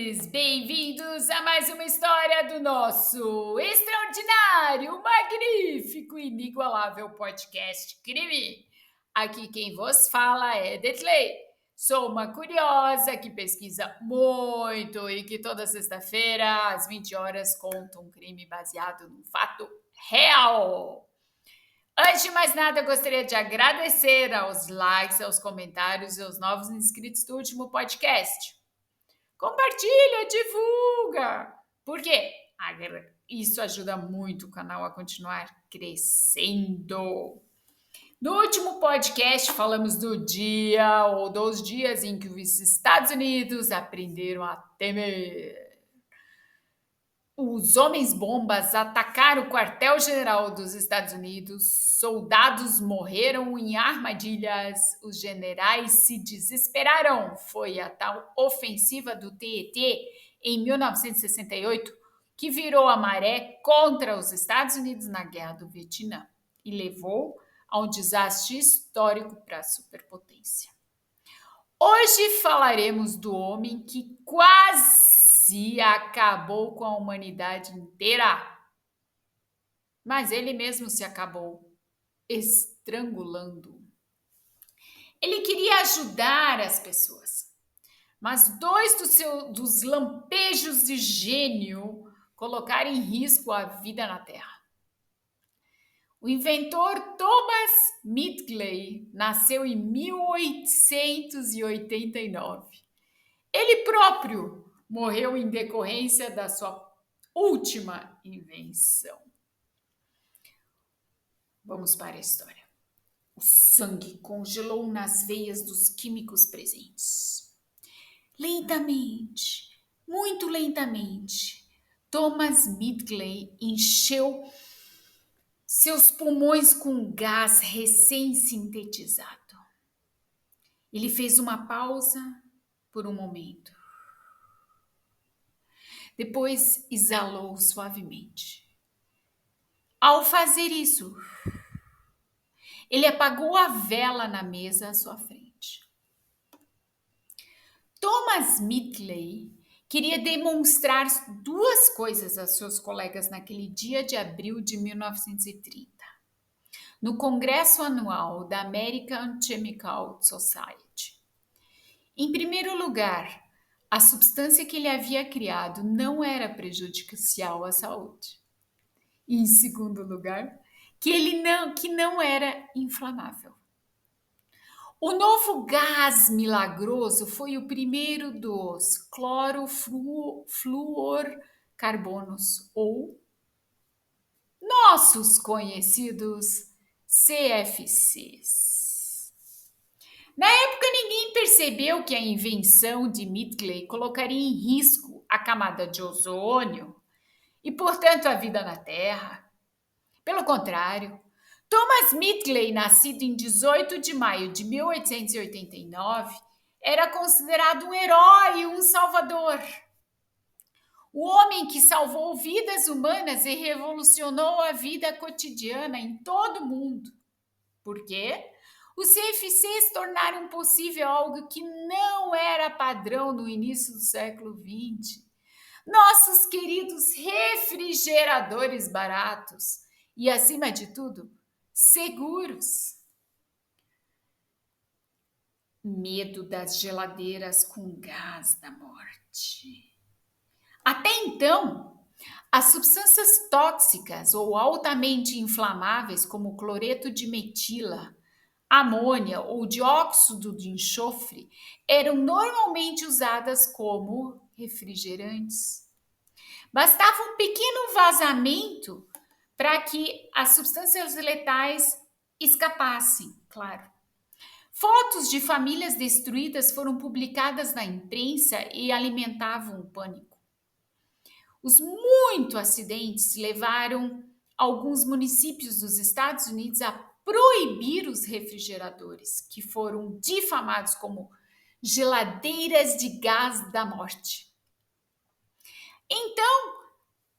ouvintes! Bem-vindos a mais uma história do nosso extraordinário, magnífico, inigualável podcast Crime. Aqui quem vos fala é Detley. Sou uma curiosa que pesquisa muito e que toda sexta-feira, às 20 horas, conta um crime baseado num fato real. Antes de mais nada, eu gostaria de agradecer aos likes, aos comentários e aos novos inscritos do último podcast. Compartilha, divulga! Por quê? Isso ajuda muito o canal a continuar crescendo. No último podcast, falamos do dia ou dos dias em que os Estados Unidos aprenderam a temer. Os homens-bombas atacaram o quartel-general dos Estados Unidos, soldados morreram em armadilhas, os generais se desesperaram. Foi a tal ofensiva do TET em 1968 que virou a maré contra os Estados Unidos na Guerra do Vietnã e levou a um desastre histórico para a superpotência. Hoje falaremos do homem que quase acabou com a humanidade inteira. Mas ele mesmo se acabou estrangulando. Ele queria ajudar as pessoas, mas dois dos lampejos de gênio colocaram em risco a vida na Terra. O inventor Thomas Midgley nasceu em 1889. Ele próprio morreu em decorrência da sua última invenção. Vamos para a história. O sangue congelou nas veias dos químicos presentes. Lentamente, muito lentamente, Thomas Midgley encheu seus pulmões com gás recém-sintetizado. Ele fez uma pausa por um momento. Depois exalou suavemente. Ao fazer isso, ele apagou a vela na mesa à sua frente. Thomas Midgley queria demonstrar duas coisas a seus colegas naquele dia de abril de 1930, no Congresso Anual da American Chemical Society. Em primeiro lugar, a substância que ele havia criado não era prejudicial à saúde. E, em segundo lugar, que não era inflamável. O novo gás milagroso foi o primeiro dos clorofluorcarbonos, ou nossos conhecidos CFCs. Na época, ninguém percebeu que a invenção de Midgley colocaria em risco a camada de ozônio e, portanto, a vida na Terra. Pelo contrário, Thomas Midgley, nascido em 18 de maio de 1889, era considerado um herói e um salvador. O homem que salvou vidas humanas e revolucionou a vida cotidiana em todo o mundo. Por quê? Os CFCs tornaram possível algo que não era padrão no início do século XX. Nossos queridos refrigeradores baratos e, acima de tudo, seguros. Medo das geladeiras com gás da morte. Até então, as substâncias tóxicas ou altamente inflamáveis, como cloreto de metila, amônia ou dióxido de enxofre, eram normalmente usadas como refrigerantes. Bastava um pequeno vazamento para que as substâncias letais escapassem, claro. Fotos de famílias destruídas foram publicadas na imprensa e alimentavam o pânico. Os muitos acidentes levaram alguns municípios dos Estados Unidos a proibir os refrigeradores, que foram difamados como geladeiras de gás da morte. Então,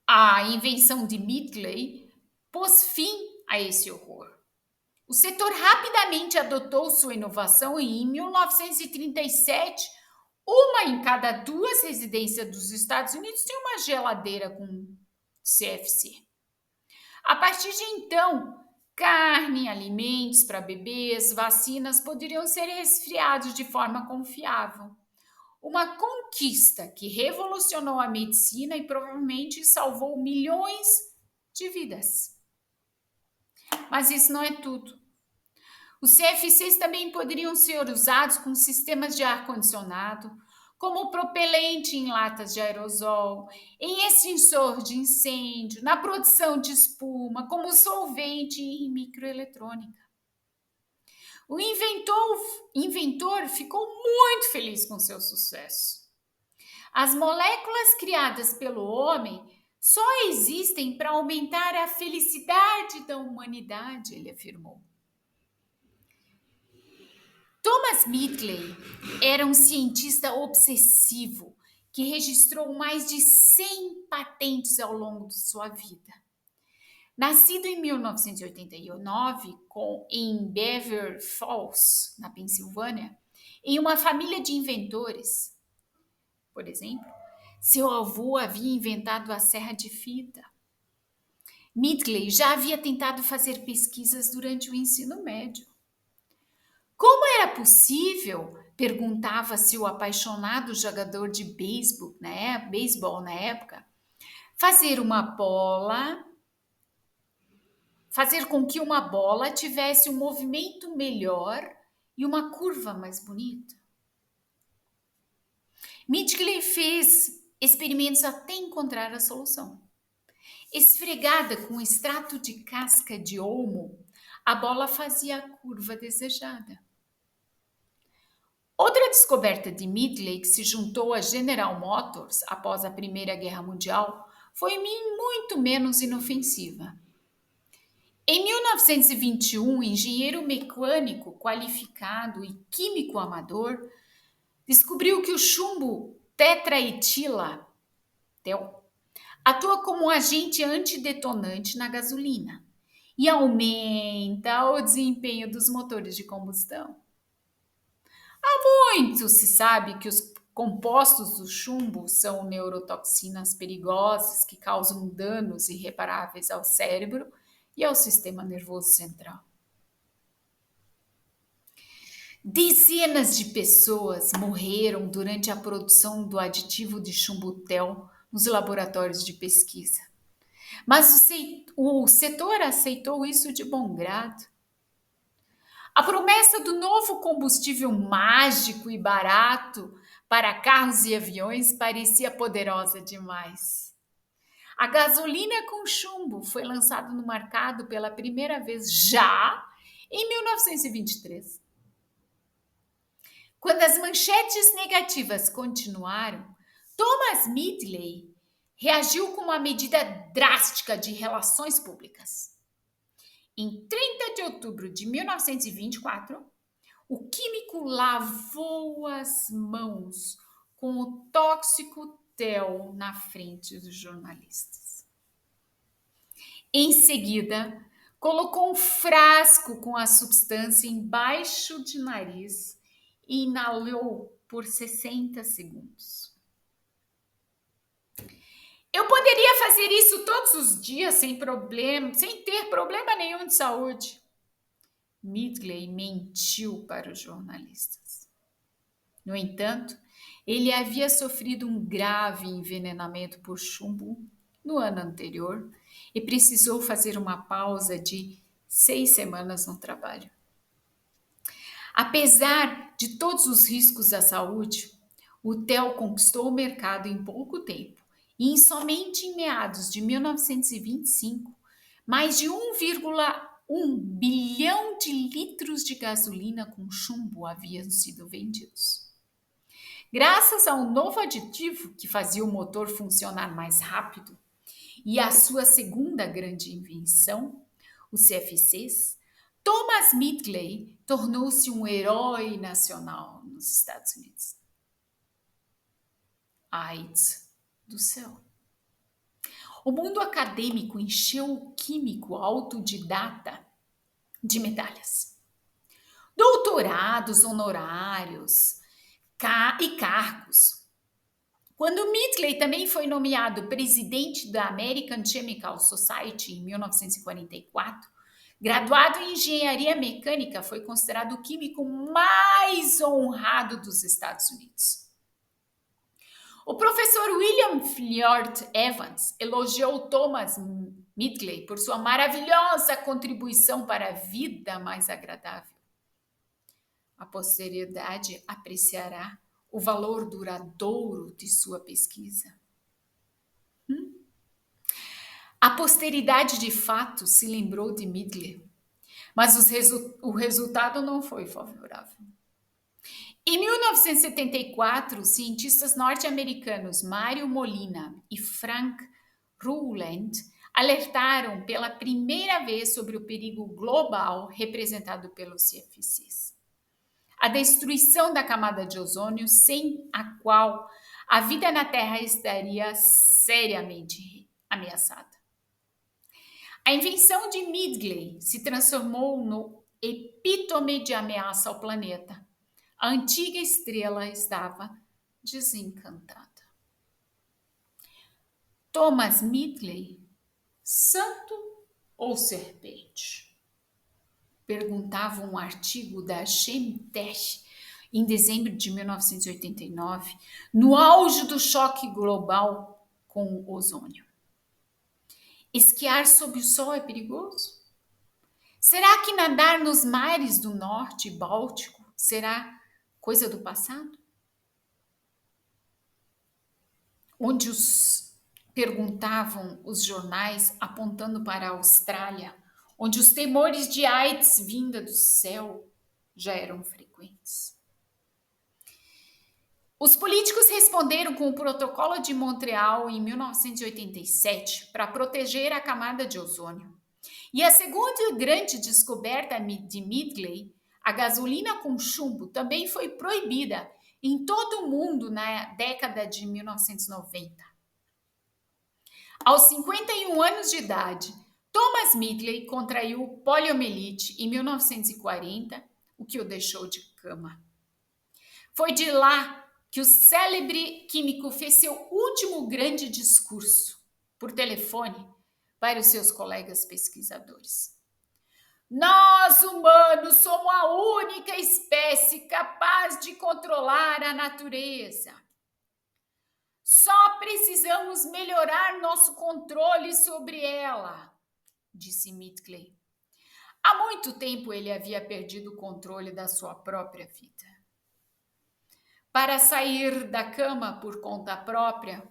a invenção de Midgley pôs fim a esse horror. O setor rapidamente adotou sua inovação e, em 1937, Uma em cada 2 residências dos Estados Unidos tem uma geladeira com CFC. A partir de então, carne, alimentos para bebês, vacinas poderiam ser resfriados de forma confiável. Uma conquista que revolucionou a medicina e provavelmente salvou milhões de vidas. Mas isso não é tudo. Os CFCs também poderiam ser usados com sistemas de ar-condicionado, como propelente em latas de aerosol, em extintor de incêndio, na produção de espuma, como solvente em microeletrônica. O inventor ficou muito feliz com seu sucesso. As moléculas criadas pelo homem só existem para aumentar a felicidade da humanidade, ele afirmou. Thomas Midgley era um cientista obsessivo que registrou mais de 100 patentes ao longo de sua vida. Nascido em 1989 em Beaver Falls, na Pensilvânia, em uma família de inventores, por exemplo, seu avô havia inventado a serra de fita. Midgley já havia tentado fazer pesquisas durante o ensino médio. Como era possível, perguntava-se o apaixonado jogador de beisebol na época, fazer com que uma bola tivesse um movimento melhor e uma curva mais bonita? Midgley fez experimentos até encontrar a solução. Esfregada com um extrato de casca de olmo, a bola fazia a curva desejada. Outra descoberta de Midgley, que se juntou à General Motors após a Primeira Guerra Mundial, foi muito menos inofensiva. Em 1921, um engenheiro mecânico qualificado e químico amador descobriu que o chumbo tetraetila, TEL, atua como um agente antidetonante na gasolina e aumenta o desempenho dos motores de combustão. Muito se sabe que os compostos do chumbo são neurotoxinas perigosas que causam danos irreparáveis ao cérebro e ao sistema nervoso central. Dezenas de pessoas morreram durante a produção do aditivo de chumbo TEL nos laboratórios de pesquisa. Mas o setor aceitou isso de bom grado. A promessa do novo combustível mágico e barato para carros e aviões parecia poderosa demais. A gasolina com chumbo foi lançada no mercado pela primeira vez já em 1923. Quando as manchetes negativas continuaram, Thomas Midgley reagiu com uma medida drástica de relações públicas. Em 30 de outubro de 1924, o químico lavou as mãos com o tóxico TEL na frente dos jornalistas. Em seguida, colocou um frasco com a substância embaixo de nariz e inalou por 60 segundos. Eu poderia fazer isso todos os dias sem ter problema nenhum de saúde. Midgley mentiu para os jornalistas. No entanto, ele havia sofrido um grave envenenamento por chumbo no ano anterior e precisou fazer uma pausa de 6 semanas no trabalho. Apesar de todos os riscos à saúde, o TEL conquistou o mercado em pouco tempo e somente em meados de 1925, mais de 1,1 bilhão de litros de gasolina com chumbo haviam sido vendidos. Graças a um novo aditivo que fazia o motor funcionar mais rápido e à sua segunda grande invenção, os CFCs, Thomas Midgley tornou-se um herói nacional nos Estados Unidos. AIDS do céu. O mundo acadêmico encheu o químico autodidata de medalhas. Doutorados honorários, e cargos. Quando Midgley também foi nomeado presidente da American Chemical Society em 1944, graduado em engenharia mecânica, foi considerado o químico mais honrado dos Estados Unidos. O professor William Flint Evans elogiou Thomas Midgley por sua maravilhosa contribuição para a vida mais agradável. A posteridade apreciará o valor duradouro de sua pesquisa. A posteridade de fato se lembrou de Midgley, mas o resultado não foi favorável. Em 1974, cientistas norte-americanos Mario Molina e Frank Ruhland alertaram pela primeira vez sobre o perigo global representado pelos CFCs. A destruição da camada de ozônio, sem a qual a vida na Terra estaria seriamente ameaçada. A invenção de Midgley se transformou no epítome de ameaça ao planeta. A antiga estrela estava desencantada. Thomas Midgley, santo ou serpente? Perguntava um artigo da Chemtech em dezembro de 1989, no auge do choque global com o ozônio. Esquiar sob o sol é perigoso? Será que nadar nos mares do Norte e Báltico será coisa do passado? Onde perguntavam os jornais apontando para a Austrália, onde os temores de AIDS vinda do céu já eram frequentes. Os políticos responderam com o Protocolo de Montreal em 1987 para proteger a camada de ozônio. E a segunda grande descoberta de Midgley, a gasolina com chumbo, também foi proibida em todo o mundo na década de 1990. Aos 51 anos de idade, Thomas Midgley contraiu poliomielite em 1940, o que o deixou de cama. Foi de lá que o célebre químico fez seu último grande discurso, por telefone, para os seus colegas pesquisadores. Nós, humanos, somos a única espécie capaz de controlar a natureza. Só precisamos melhorar nosso controle sobre ela, disse Midgley. Há muito tempo ele havia perdido o controle da sua própria vida. Para sair da cama por conta própria,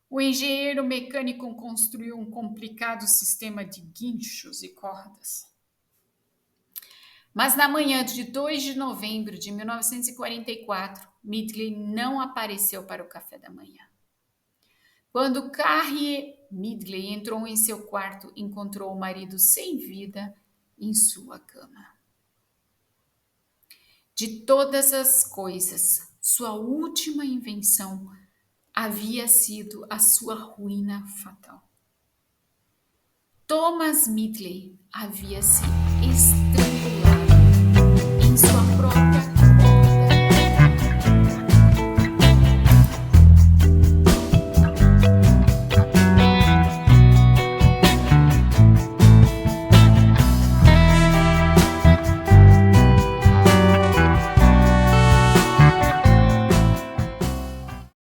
o engenheiro mecânico construiu um complicado sistema de guinchos e cordas. Mas na manhã de 2 de novembro de 1944, Midgley não apareceu para o café da manhã. Quando Carrie Midgley entrou em seu quarto, encontrou o marido sem vida em sua cama. De todas as coisas, sua última invenção havia sido a sua ruína fatal. Thomas Midgley havia se estrangulado em sua própria